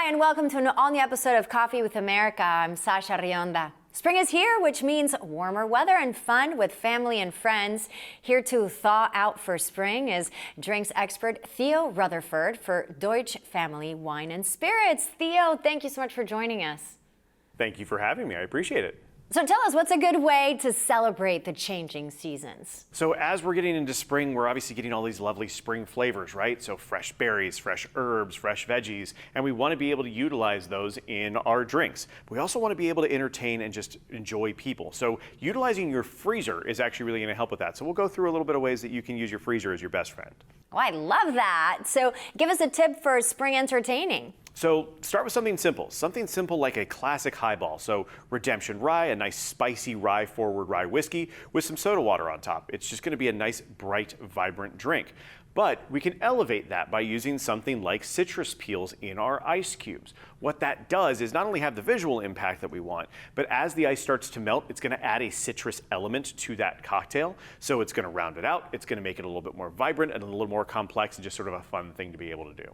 Hi, and welcome to an all-new episode of Coffee with America. I'm Sasha Rionda. Spring is here, which means warmer weather and fun with family and friends. Here to thaw out for spring is drinks expert Theo Rutherford for Deutsch Family Wine and Spirits. Theo, thank you so much for joining us. Thank you for having me. I appreciate it. So tell us, what's a good way to celebrate the changing seasons? So as we're getting into spring, we're obviously getting all these lovely spring flavors, right? So fresh berries, fresh herbs, fresh veggies, and we want to be able to utilize those in our drinks. We also want to be able to entertain and just enjoy people. So utilizing your freezer is actually really going to help with that. So we'll go through a little bit of ways that you can use your freezer as your best friend. Oh, I love that. So give us a tip for spring entertaining. So start with something simple like a classic highball. So Redemption Rye, a nice spicy rye forward rye whiskey with some soda water on top. It's just going to be a nice, bright, vibrant drink. But we can elevate that by using something like citrus peels in our ice cubes. What that does is not only have the visual impact that we want, but as the ice starts to melt, it's going to add a citrus element to that cocktail. So it's going to round it out. It's going to make it a little bit more vibrant and a little more complex and just sort of a fun thing to be able to do.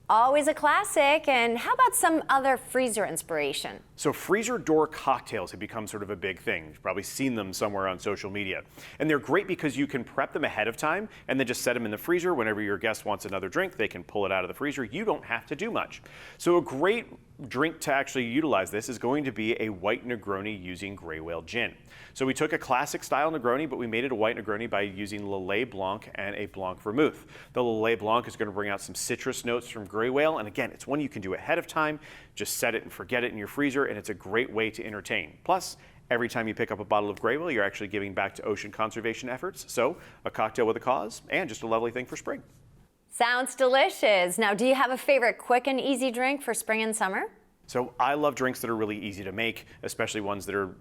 Always a classic. And how about some other freezer inspiration? So freezer door cocktails have become sort of a big thing. You've probably seen them somewhere on social media. And they're great because you can prep them ahead of time and then just set them in the freezer. Whenever your guest wants another drink, they can pull it out of the freezer. You don't have to do much. So a great drink to actually utilize this is going to be a white Negroni using Gray Whale gin. So we took a classic style Negroni, but we made it a white Negroni by using Lillet Blanc and a Blanc Vermouth. The Lillet Blanc is going to bring out some citrus notes from Gray Whale, and again, it's one you can do ahead of time. Just set it and forget it in your freezer, and it's a great way to entertain. Plus, every time you pick up a bottle of Gray Whale, you're actually giving back to ocean conservation efforts. So a cocktail with a cause, and just a lovely thing for spring. Sounds delicious. Now, do you have a favorite quick and easy drink for spring and summer? So I love drinks that are really easy to make, especially ones that are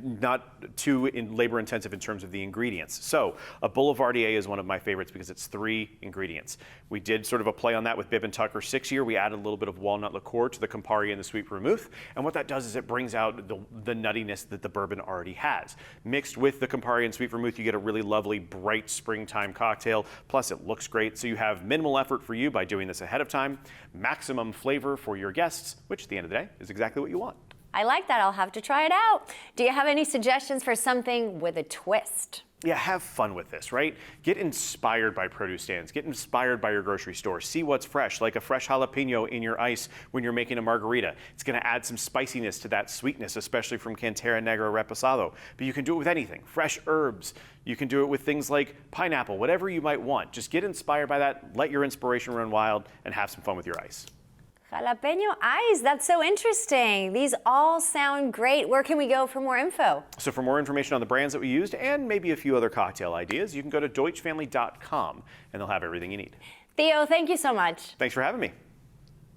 not too labor intensive in terms of the ingredients. So a Boulevardier is one of my favorites because it's 3 ingredients. We did sort of a play on that with Bib and Tucker 6 year. We added a little bit of walnut liqueur to the Campari and the sweet vermouth. And what that does is it brings out the nuttiness that the bourbon already has. Mixed with the Campari and sweet vermouth, you get a really lovely, bright springtime cocktail. Plus it looks great. So you have minimal effort for you by doing this ahead of time, maximum flavor for your guests, which at the end of the day is exactly what you want. I like that. I'll have to try it out. Do you have any suggestions for something with a twist? Yeah, have fun with this, right? Get inspired by produce stands. Get inspired by your grocery store. See what's fresh, like a fresh jalapeno in your ice when you're making a margarita. It's going to add some spiciness to that sweetness, especially from Cantera Negra Reposado. But you can do it with anything. Fresh herbs. You can do it with things like pineapple, whatever you might want. Just get inspired by that, let your inspiration run wild, and have some fun with your ice. Jalapeno ice, that's so interesting. These all sound great. Where can we go for more info? So for more information on the brands that we used and maybe a few other cocktail ideas, you can go to deutschfamily.com and they'll have everything you need. Theo, thank you so much. Thanks for having me.